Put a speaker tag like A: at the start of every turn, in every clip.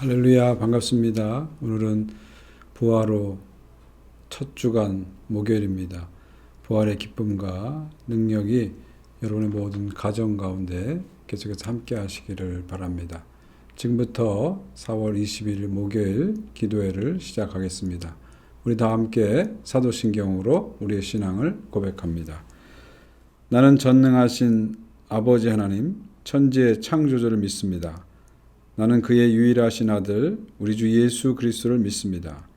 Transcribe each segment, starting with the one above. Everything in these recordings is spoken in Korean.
A: 할렐루야, 반갑습니다. 오늘은 부활로 첫 주간 목요일입니다. 부활의 기쁨과 능력이 여러분의 모든 가정 가운데 계속해서 함께 하시기를 바랍니다. 지금부터 4월 21일 목요일 기도회를 시작하겠습니다. 우리 다 함께 사도신경으로 우리의 신앙을 고백합니다. 나는 전능하신 아버지 하나님, 천지의 창조주를 믿습니다. 나는 그의 유일하신 아들 우리 주 예수 그리스도를 믿습니다.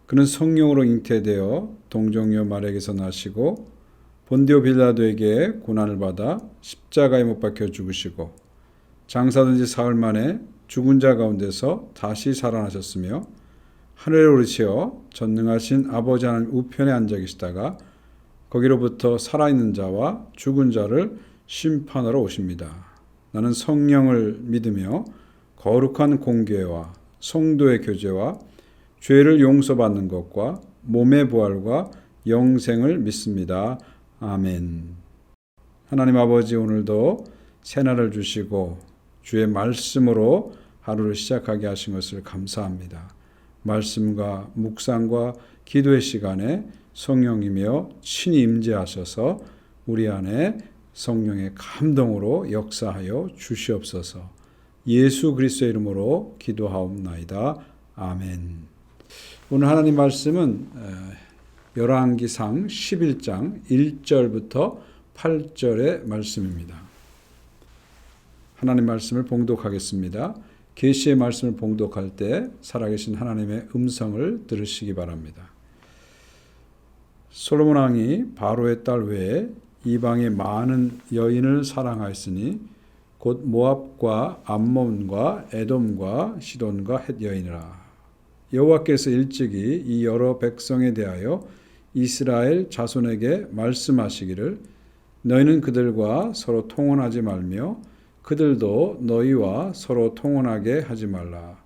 A: 그는 성령으로 잉태되어 동정녀 마리아에게서 나시고 본디오 빌라도에게 고난을 받아 십자가에 못 박혀 죽으시고 장사된 지 사흘 만에 죽은 자 가운데서 다시 살아나셨으며 하늘에 오르시어 전능하신 아버지 하나님 우편에 앉아 계시다가 거기로부터 살아있는 자와 죽은 자를 심판하러 오십니다. 나는 성령을 믿으며 거룩한 공교회와 성도의 교제와 죄를 용서받는 것과 몸의 부활과 영생을 믿습니다. 아멘. 하나님 아버지, 오늘도 새날을 주시고 주의 말씀으로 하루를 시작하게 하신 것을 감사합니다. 말씀과 묵상과 기도의 시간에 성령이며 친히 임재하셔서 우리 안에 성령의 감동으로 역사하여 주시옵소서. 예수 그리스도의 이름으로 기도하옵나이다. 아멘. 오늘 하나님 말씀은 열왕기상 11장 1절부터 8절의 말씀입니다. 하나님 말씀을 봉독하겠습니다. 계시의 말씀을 봉독할 때 살아계신 하나님의 음성을 들으시기 바랍니다. 솔로몬 왕이 바로의 딸 외에 이방의 많은 여인을 사랑하였으니 곧 모압과 암몬과 에돔과 시돈과 헷 여인이라. 여호와께서 일찍이 이 여러 백성에 대하여 이스라엘 자손에게 말씀하시기를 너희는 그들과 서로 통혼하지 말며 그들도 너희와 서로 통혼하게 하지 말라.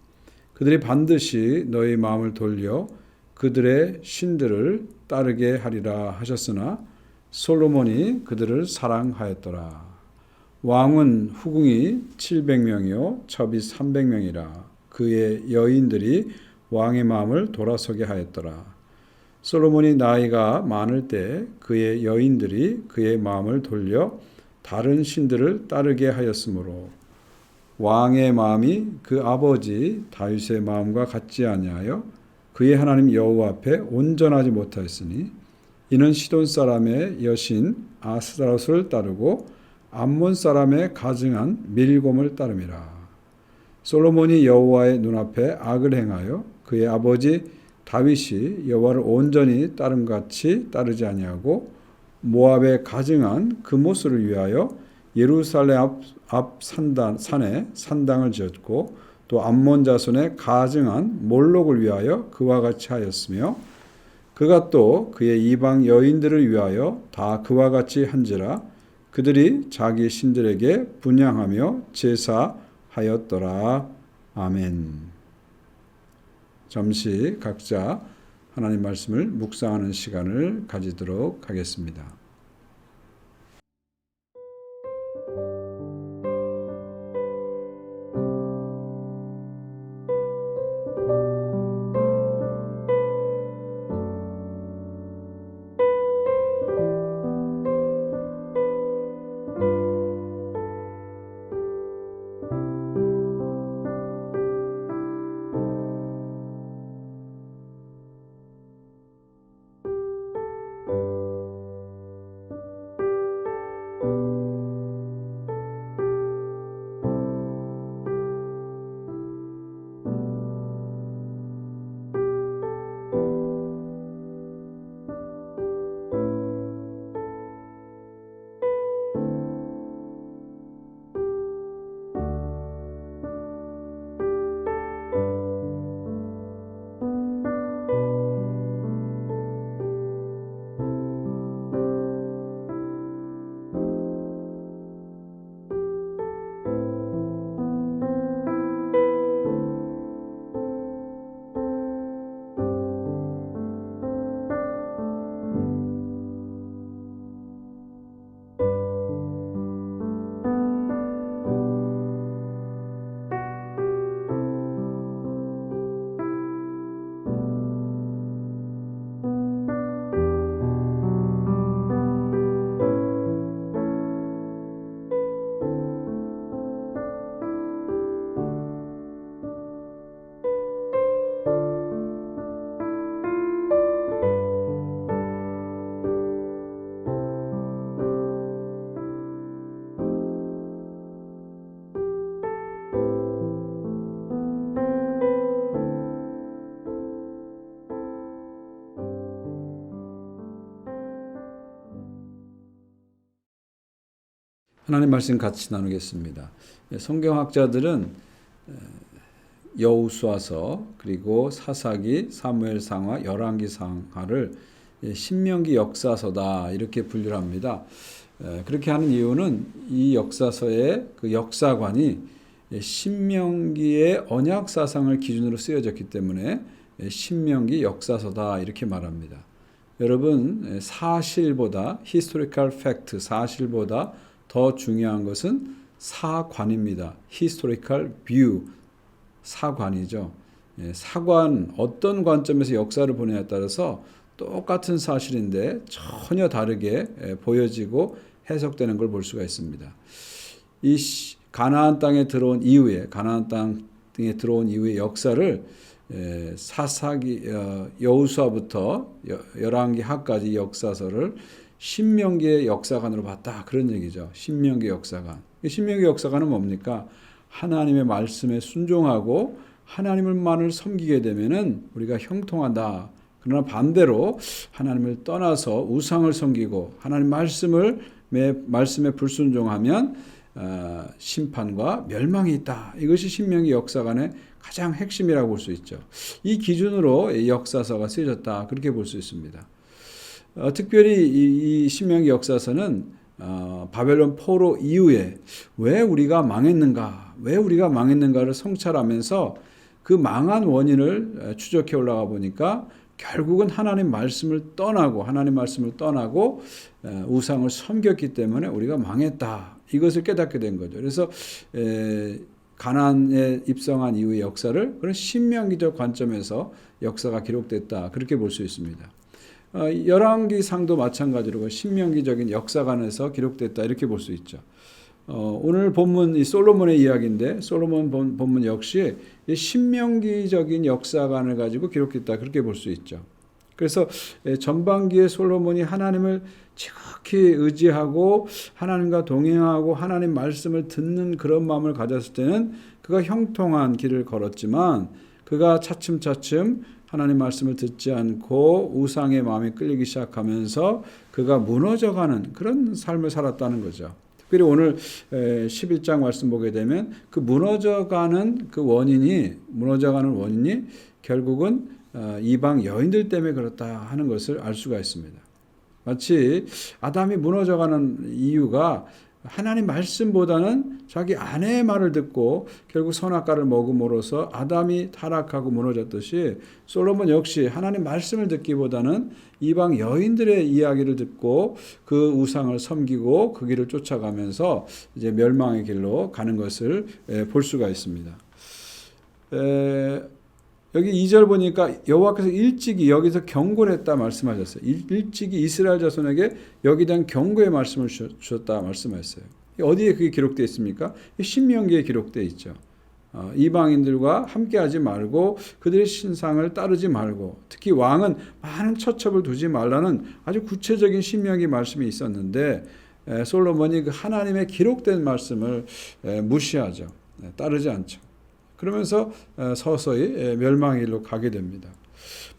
A: 그들이 반드시 너희 마음을 돌려 그들의 신들을 따르게 하리라 하셨으나 솔로몬이 그들을 사랑하였더라. 왕은 후궁이 700명이요 첩이 300명이라. 그의 여인들이 왕의 마음을 돌아서게 하였더라. 솔로몬이 나이가 많을 때 그의 여인들이 그의 마음을 돌려 다른 신들을 따르게 하였으므로 왕의 마음이 그 아버지 다윗의 마음과 같지 아니하여 그의 하나님 여호와 앞에 온전하지 못하였으니 이는 시돈 사람의 여신 아스다롯을 따르고 암몬 사람의 가증한 밀곰을 따름이라. 솔로몬이 여호와의 눈앞에 악을 행하여 그의 아버지 다윗이 여호와를 온전히 따름같이 따르지 아니하고 모압에 가증한 그모스를 위하여 예루살렘 앞 산에 산당을 지었고 또 암몬 자손의 가증한 몰록을 위하여 그와 같이 하였으며 그가 또 그의 이방 여인들을 위하여 다 그와 같이 한지라. 그들이 자기 신들에게 분향하며 제사하였더라. 아멘. 잠시 각자 하나님 말씀을 묵상하는 시간을 가지도록 하겠습니다. 하나님 말씀 같이 나누겠습니다. 성경학자들은 여호수아서 그리고 사사기, 사무엘상하, 열왕기상하를 신명기 역사서다 이렇게 분류를 합니다. 그렇게 하는 이유는 이 역사서의 그 역사관이 신명기의 언약 사상을 기준으로 쓰여졌기 때문에 신명기 역사서다 이렇게 말합니다. 여러분, 사실보다 historical fact, 사실보다 더 중요한 것은 사관입니다. historical view, 사관이죠. 사관, 어떤 관점에서 역사를 보느냐에 따라서 똑같은 사실인데 전혀 다르게 보여지고 해석되는 걸 볼 수가 있습니다. 이 가나안 땅에 들어온 이후에, 가나안 땅에 들어온 이후의 역사를 사사기, 여호수아부터 열왕기하까지 역사서를 신명기의 역사관으로 봤다. 그런 얘기죠. 신명기 역사관. 신명기 역사관은 뭡니까? 하나님의 말씀에 순종하고 하나님을만을 섬기게 되면은 우리가 형통한다. 그러나 반대로 하나님을 떠나서 우상을 섬기고 하나님 말씀에 불순종하면 심판과 멸망이 있다. 이것이 신명기 역사관의 가장 핵심이라고 볼 수 있죠. 이 기준으로 역사서가 쓰여졌다. 그렇게 볼 수 있습니다. 특별히 이 신명기 역사서는 바벨론 포로 이후에 왜 우리가 망했는가를 성찰하면서 그 망한 원인을 추적해 올라가 보니까 결국은 하나님 말씀을 떠나고 우상을 섬겼기 때문에 우리가 망했다. 이것을 깨닫게 된 거죠. 그래서 가나안에 입성한 이후의 역사를 그런 신명기적 관점에서 역사가 기록됐다. 그렇게 볼 수 있습니다. 열왕기상도 마찬가지로 신명기적인 역사관에서 기록됐다. 이렇게 볼 수 있죠. 오늘 본문 이 솔로몬의 이야기인데 솔로몬 본문 역시 신명기적인 역사관을 가지고 기록됐다. 그렇게 볼 수 있죠. 그래서 전반기에 솔로몬이 하나님을 지극히 의지하고 하나님과 동행하고 하나님 말씀을 듣는 그런 마음을 가졌을 때는 그가 형통한 길을 걸었지만 그가 차츰차츰 하나님 말씀을 듣지 않고 우상의 마음에 끌리기 시작하면서 그가 무너져가는 그런 삶을 살았다는 거죠. 특별히 오늘 11장 말씀 보게 되면 그 무너져가는 원인이 결국은 이방 여인들 때문에 그렇다 하는 것을 알 수가 있습니다. 마치 아담이 무너져가는 이유가 하나님 말씀보다는 자기 아내의 말을 듣고 결국 선악과를 먹음으로써 아담이 타락하고 무너졌듯이 솔로몬 역시 하나님 말씀을 듣기보다는 이방 여인들의 이야기를 듣고 그 우상을 섬기고 그 길을 쫓아가면서 이제 멸망의 길로 가는 것을 볼 수가 있습니다. 여기 2절 보니까 여호와께서 일찍이 여기서 경고를 했다 말씀하셨어요. 일찍이 이스라엘 자손에게 여기에 대한 경고의 말씀을 주셨다 말씀하셨어요. 어디에 그게 기록되어 있습니까? 신명기에 기록되어 있죠. 이방인들과 함께하지 말고 그들의 신상을 따르지 말고 특히 왕은 많은 처첩을 두지 말라는 아주 구체적인 신명기 말씀이 있었는데 솔로몬이 그 하나님의 기록된 말씀을 무시하죠. 따르지 않죠. 그러면서 서서히 멸망의 길로 가게 됩니다.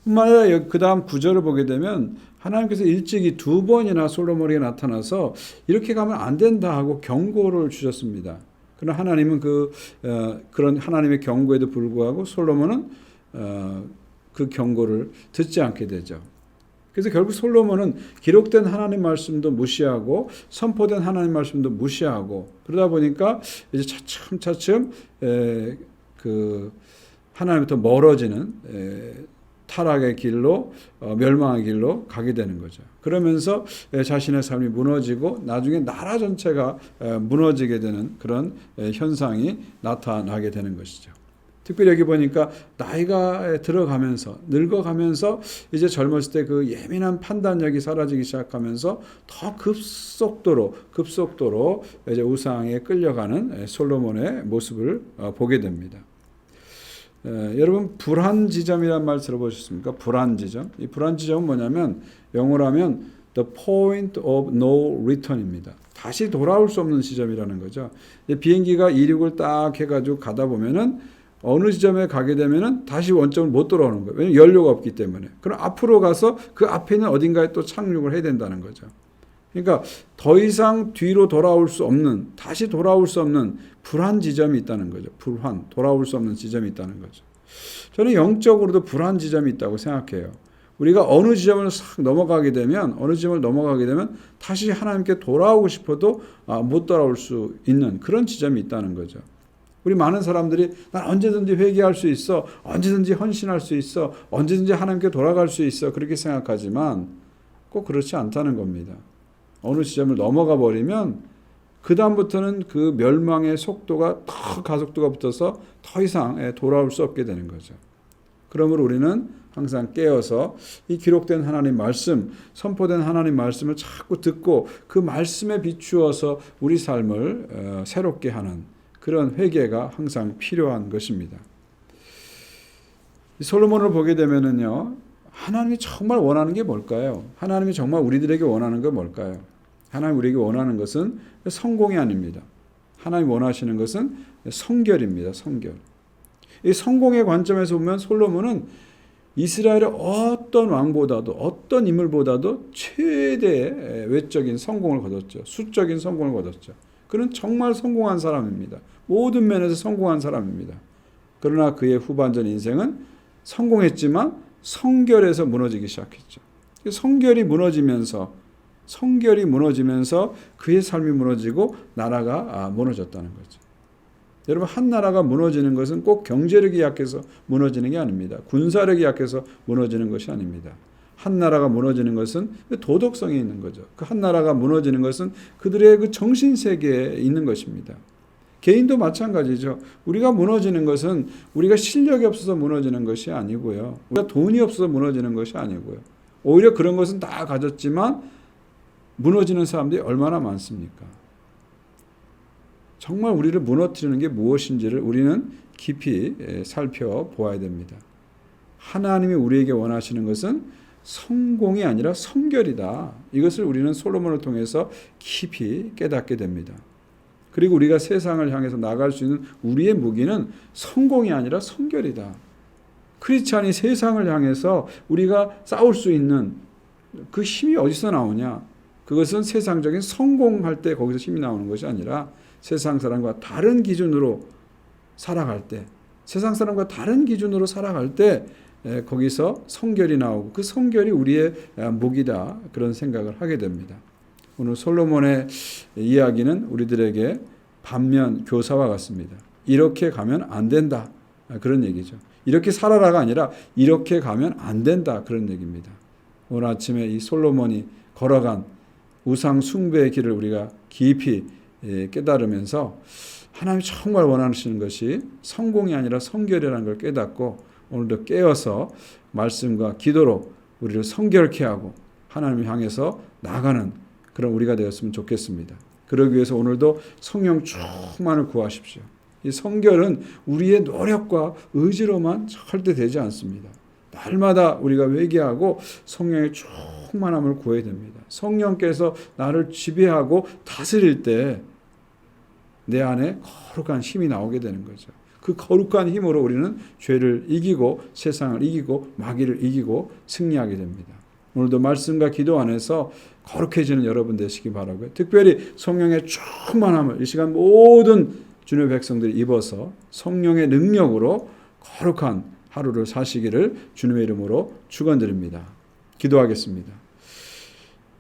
A: 뿐만 아니라 그 다음 9절을 보게 되면 하나님께서 일찍이 2번이나 솔로몬에게 나타나서 이렇게 가면 안 된다 하고 경고를 주셨습니다. 그러나 하나님은 그런 하나님의 경고에도 불구하고 솔로몬은 그 경고를 듣지 않게 되죠. 그래서 결국 솔로몬은 기록된 하나님 말씀도 무시하고 선포된 하나님 말씀도 무시하고 그러다 보니까 이제 차츰차츰 하나님부터 멀어지는 타락의 길로 멸망의 길로 가게 되는 거죠. 그러면서 자신의 삶이 무너지고 나중에 나라 전체가 무너지게 되는 그런 현상이 나타나게 되는 것이죠. 특별히 여기 보니까 나이가 들어가면서 늙어가면서 이제 젊었을 때 그 예민한 판단력이 사라지기 시작하면서 더 급속도로 이제 우상에 끌려가는 솔로몬의 모습을 보게 됩니다. 여러분 불안지점이라는 말 들어보셨습니까? 불안지점. 이 불안지점은 뭐냐면 영어로 하면 the point of no return입니다. 다시 돌아올 수 없는 지점이라는 거죠. 비행기가 이륙을 딱 해가지고 가다 보면은 어느 지점에 가게 되면은 다시 원점을 못 돌아오는 거예요. 왜냐하면 연료가 없기 때문에. 그럼 앞으로 가서 그 앞에 있는 어딘가에 또 착륙을 해야 된다는 거죠. 그러니까 더 이상 뒤로 돌아올 수 없는, 다시 돌아올 수 없는 불안 지점이 있다는 거죠. 불안, 돌아올 수 없는 지점이 있다는 거죠. 저는 영적으로도 불안 지점이 있다고 생각해요. 우리가 어느 지점을 싹 넘어가게 되면, 다시 하나님께 돌아오고 싶어도 못 돌아올 수 있는 그런 지점이 있다는 거죠. 우리 많은 사람들이 난 언제든지 회개할 수 있어, 언제든지 헌신할 수 있어, 언제든지 하나님께 돌아갈 수 있어, 그렇게 생각하지만 꼭 그렇지 않다는 겁니다. 어느 지점을 넘어가 버리면 그 다음부터는 그 멸망의 속도가 더 가속도가 붙어서 더 이상 돌아올 수 없게 되는 거죠. 그러므로 우리는 항상 깨어서 이 기록된 하나님 말씀, 선포된 하나님 말씀을 자꾸 듣고 그 말씀에 비추어서 우리 삶을 새롭게 하는 그런 회개가 항상 필요한 것입니다. 솔로몬을 보게 되면은요, 하나님이 정말 원하는 게 뭘까요? 하나님이 정말 우리들에게 원하는 건 뭘까요? 하나님 우리에게 원하는 것은 성공이 아닙니다. 하나님 원하시는 것은 성결입니다. 성결. 이 성공의 관점에서 보면 솔로몬은 이스라엘의 어떤 왕보다도 어떤 인물보다도 최대의 외적인 성공을 거뒀죠. 수적인 성공을 거뒀죠. 그는 정말 성공한 사람입니다. 모든 면에서 성공한 사람입니다. 그러나 그의 후반전 인생은 성공했지만 성결에서 무너지기 시작했죠. 성결이 무너지면서 그의 삶이 무너지고 나라가 무너졌다는 거죠. 여러분, 한 나라가 무너지는 것은 꼭 경제력이 약해서 무너지는 게 아닙니다. 군사력이 약해서 무너지는 것이 아닙니다. 한 나라가 무너지는 것은 도덕성이 있는 거죠. 그 한 나라가 무너지는 것은 그들의 그 정신세계에 있는 것입니다. 개인도 마찬가지죠. 우리가 무너지는 것은 우리가 실력이 없어서 무너지는 것이 아니고요. 우리가 돈이 없어서 무너지는 것이 아니고요. 오히려 그런 것은 다 가졌지만 무너지는 사람들이 얼마나 많습니까? 정말 우리를 무너뜨리는 게 무엇인지를 우리는 깊이 살펴보아야 됩니다. 하나님이 우리에게 원하시는 것은 성공이 아니라 성결이다. 이것을 우리는 솔로몬을 통해서 깊이 깨닫게 됩니다. 그리고 우리가 세상을 향해서 나갈 수 있는 우리의 무기는 성공이 아니라 성결이다. 크리스찬이 세상을 향해서 우리가 싸울 수 있는 그 힘이 어디서 나오냐? 그것은 세상적인 성공할 때 거기서 힘이 나오는 것이 아니라 세상 사람과 다른 기준으로 살아갈 때, 거기서 성결이 나오고 그 성결이 우리의 무기다, 그런 생각을 하게 됩니다. 오늘 솔로몬의 이야기는 우리들에게 반면 교사와 같습니다. 이렇게 가면 안 된다, 그런 얘기죠. 이렇게 살아라가 아니라 이렇게 가면 안 된다, 그런 얘기입니다. 오늘 아침에 이 솔로몬이 걸어간 우상 숭배의 길을 우리가 깊이 깨달으면서 하나님이 정말 원하시는 것이 성공이 아니라 성결이라는 걸 깨닫고 오늘도 깨어서 말씀과 기도로 우리를 성결케 하고 하나님을 향해서 나가는 그런 우리가 되었으면 좋겠습니다. 그러기 위해서 오늘도 성령 충만을 구하십시오. 이 성결은 우리의 노력과 의지로만 절대 되지 않습니다. 날마다 우리가 회개하고 성령의 충만함을 구해야 됩니다. 성령께서 나를 지배하고 다스릴 때 내 안에 거룩한 힘이 나오게 되는 거죠. 그 거룩한 힘으로 우리는 죄를 이기고 세상을 이기고 마귀를 이기고 승리하게 됩니다. 오늘도 말씀과 기도 안에서 거룩해지는 여러분 되시기 바라고요. 특별히 성령의 충만함을 이 시간 모든 주님의 백성들이 입어서 성령의 능력으로 거룩한 하루를 사시기를 주님의 이름으로 축원드립니다. 기도하겠습니다.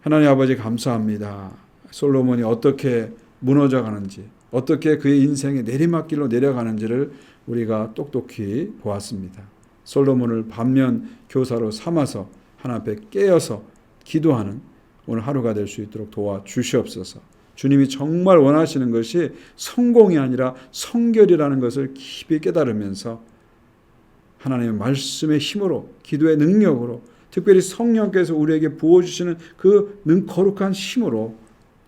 A: 하나님 아버지, 감사합니다. 솔로몬이 어떻게 무너져 가는지, 어떻게 그의 인생의 내리막길로 내려가는지를 우리가 똑똑히 보았습니다. 솔로몬을 반면 교사로 삼아서 하나님 앞에 깨어서 기도하는 오늘 하루가 될 수 있도록 도와주시옵소서. 주님이 정말 원하시는 것이 성공이 아니라 성결이라는 것을 깊이 깨달으면서 하나님의 말씀의 힘으로, 기도의 능력으로, 특별히 성령께서 우리에게 부어주시는 그 거룩한 힘으로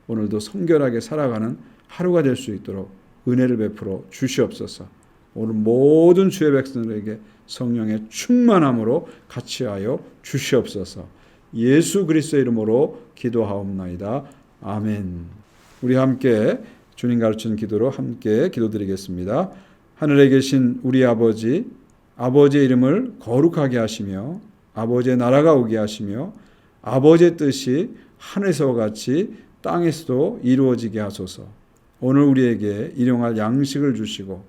A: 오늘도 성결하게 살아가는 하루가 될 수 있도록 은혜를 베풀어 주시옵소서. 오늘 모든 주의 백성들에게 성령의 충만함으로 같이하여 주시옵소서. 예수 그리스도의 이름으로 기도하옵나이다. 아멘. 우리 함께 주님 가르치는 기도로 함께 기도드리겠습니다. 하늘에 계신 우리 아버지의 이름을 거룩하게 하시며 아버지의 나라가 오게 하시며 아버지의 뜻이 하늘에서와 같이 땅에서도 이루어지게 하소서. 오늘 우리에게 일용할 양식을 주시고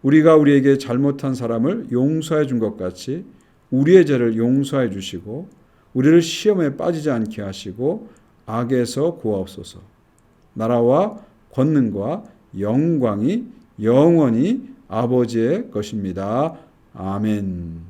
A: 우리가 우리에게 잘못한 사람을 용서해 준 것 같이 우리의 죄를 용서해 주시고 우리를 시험에 빠지지 않게 하시고 악에서 구하옵소서. 나라와 권능과 영광이 영원히 아버지의 것입니다. 아멘.